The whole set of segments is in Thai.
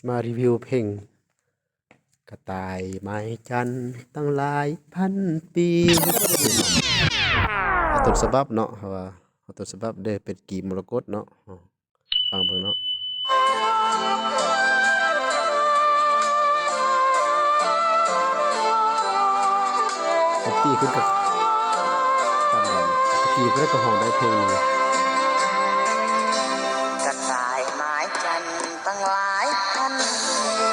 มารีวิวเพลงกระต่ายไม้จันทร์ตั้งหลายพันปีเอาต้นฉบับเนาะเพราะว่าเอาต้นฉบับได้เป็นกีบมรกตเนาะฟังเบิ่งเนาะตะกี้ขึ้นกับตามกันตะกี้เพิ่นก็ร้องได้เพลงนี้กระต่ายไม้จันทร์ตั้งหลายพันปี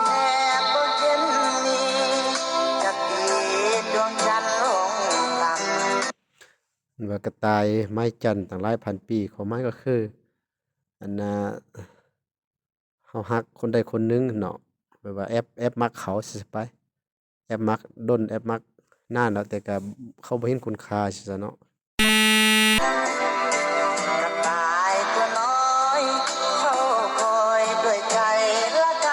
แอบบ่เห็นมีจักดีดวงจันทร์ลงต่ำว่ากระต่ายไม้จันทร์ตั้งหลายพันปีความหมายก็คืออันน่ะเฮาฮักคนใดคนหนึ่งเนาะแบบว่าแอบมักเขาซี้ไปแอบมักดนแอบมักนานแล้วแต่ก็เขาบ่เห็นคุณค่าซี้ซะเนาะกระต่ายตัวน้อยเฝ้าคอยด้วยใจละก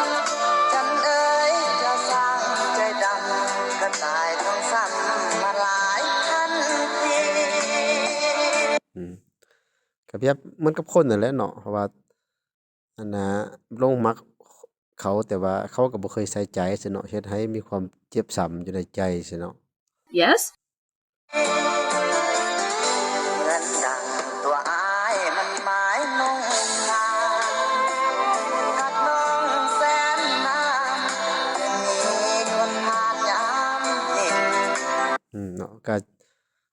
ำจันเอ๋ยจะสร้างใจดำกระต่ายต้องซ้ำมาหลายพันปี อืมก็เปรียบเหมือนกับคนนั่นแหละเนาะเพราะว่าอันน่ะลงมักเขาแต่ว่าเขาก็บ่เคยใส่ใจซี้เนาะเฮ็ดให้มีความเจ็บช้ำอยู่ในใจซี้เนาะ Yes? เหมือนดังตัวอ้ายมันหมายมุ่งทางกัดน้องแสนนานยังมีคนผ่านยามเห็นเนาะก็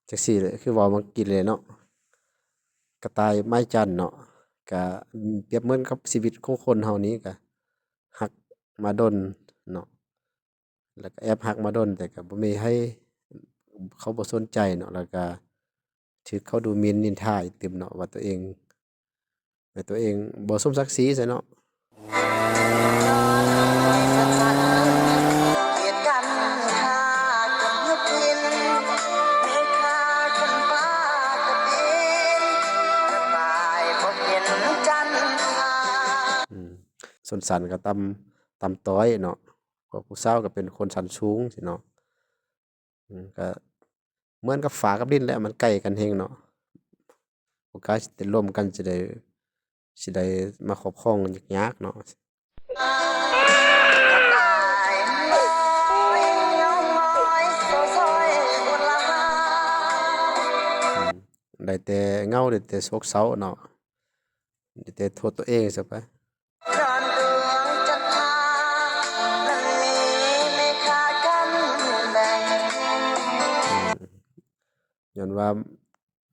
จังซี่แหละคือเว้าเมื่อกี้เลยเนาะกระต่ายไม้จันทร์เนาะก็เปรียบเหมือนกับชีวิตของคนเฮานี้ก็ฮักมาดนเนาะแล้วก็แอบฮักมาดนแต่ก็บ่มีให้เขาบ่สนใจเนาะแล้วก็ถูกเขาดูหมิ่นนินทาอีกติมเนาะว่าตัวเองบ่สมศักดิ์ศรีซี้เนาะเกียดกันค่ากันยุพินมีค่าคนป้ากับดินกระต่ายบ่เห็นจันทร์ทาอืมส้นสันก็ต่ำต้อยเนาะพวกผู้สาวก็เป็นคนสันสูงซี้เนาะก็เหมือนกับฟ้ากับดินแหละมันใกล้กันแรงเนาะโอกาสสิได้ร่วมกันสิได้มาครอบครองกันยากๆเนาะ กระต่ายน้อยเงาน้อยโซซอยอุลาได้แต่เหงาได้แต่โศกเศร้าเนาะได้แต่โทษตัวเองซะไปดอนดวงจันทรานั้นมีไม่ค่ากันแบ่งย้อนว่า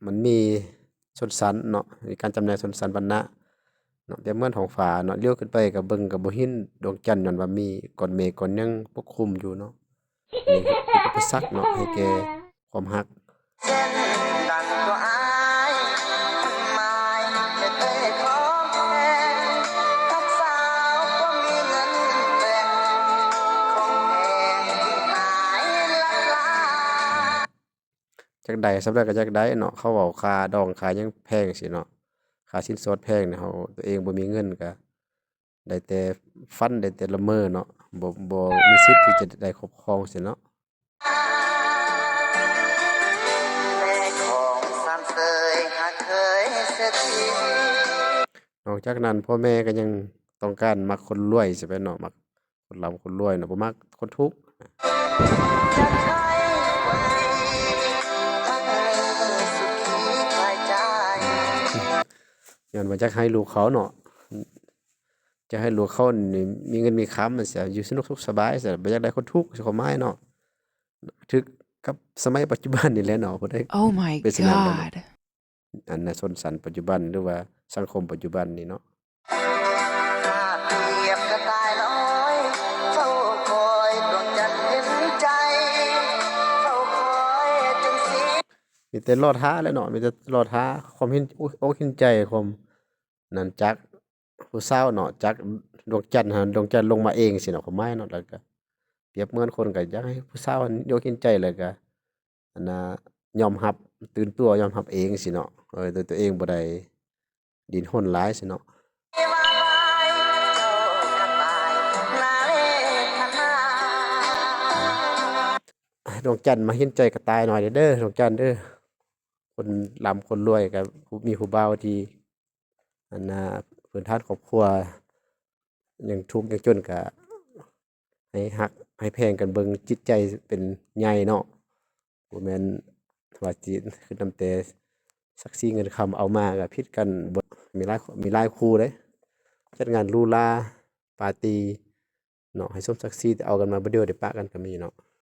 มันมีชนชั้นเนาะมีการจำแนกชนชั้นวรรณะเนาะเปรียบเหมือนท้องฟ้าเนาะเลี้ยวขึ้นไปก็เบิ่งก็บ่เห็นดวงจันทร์ย้อนว่ามีก้อนเมฆก้อนหยังปกคลุมอยู่เนาะนี่คืออุปสรรคเนาะให้แก่ความรักเส้นดังตัวอายมันหมายไม่เคยของแท้ทักสาวก็มีเงินแบ่งของแพงที่หายลักลาจักใดสำาใดก็จักได้เนาะเขาเว้าค่าดองค่าหยังแพงสิเนาะค่าสินสอดแพงเนี่ยเฮาตัวเองบ่มีเงินก็ได้แต่ฝันได้แต่ละเม้อเนาะบ่มีสิทธิ์ที่จะได้ครอบครองสิเนาะ แม่ของสามเสยหากเคยเสียทีนอกจากนั้นพ่อแม่ก็ยังต้องการมักคนรวยใช่ไหมเนาะมักคนร่ำคนรวยเนาะบ่มักคนทุกข์จะใช้คนดีทั้งมีสุขีกายใจ ย้อนว่าจักให้ลูกเขาเนาะจะให้ลูกเขานี่มีเงินมีค้ำมันสิอยู่สนุกสุขสบายสิบ่อยากได้คนทุกข์สิเขาหมายเนาะถึกกับสมัยปัจจุบันนี่แหละเนาะบ่ได้ Oh my เป็นฉะนั้นแหละเนาะ God. อันน่ะชนชั้นปัจจุบันหรือว่าสังคมปัจจุบันนี่เนาะถ้าเปรียบกระต่ายน้อยเฝ้าคอยดวงจันทร์เห็นใจเฝ้าคอยจนสิ้นมีแต่รอท้าแหล้วเนาะมีแต่รอท้าความเห็นอกเห็นใจความนั้นจักผู้สาวเนาะจักดวงจันทร์หั้นดวงจันทร์ลงมาเองสิเนาะความหมายเนาะแล้วก็เปรียบเหมือนคนก็อยากให้ผู้สาวหั้นยกเห็นใจแล้วก็อันน่ะยอมรับตื่นตัวยอมรับเองสิเนาะโดยตัวเองบ่ได้ดิ้นรนหลายสิเนาะมาลายเจ้ากระต่ายนาเลขนาดวงจันทร์มาเห็นใจกระต่ายหน่อยเด้อดวงจันทร์เด้อคนร่ำคนรวยก็มีผู้บ่าวที่อันน่ะพื้นฐานครอบครัว ยังทุกข์ยังจนก็ให้ฮักให้แพงกันเบิ่งจิตใจเป็นใหญ่เนาะบ่แม่นว่าสิคือนำแต่ศักดิ์ศรีเงินคำเอามาก็ผิดกันเบิดมีหลายคู่เด้จัดงานหรูหราปาร์ตีเนาะให้สมศักดิ์ศรีแต่เอากันมาบ่เดียวได้ปะกันก็มีเนาะ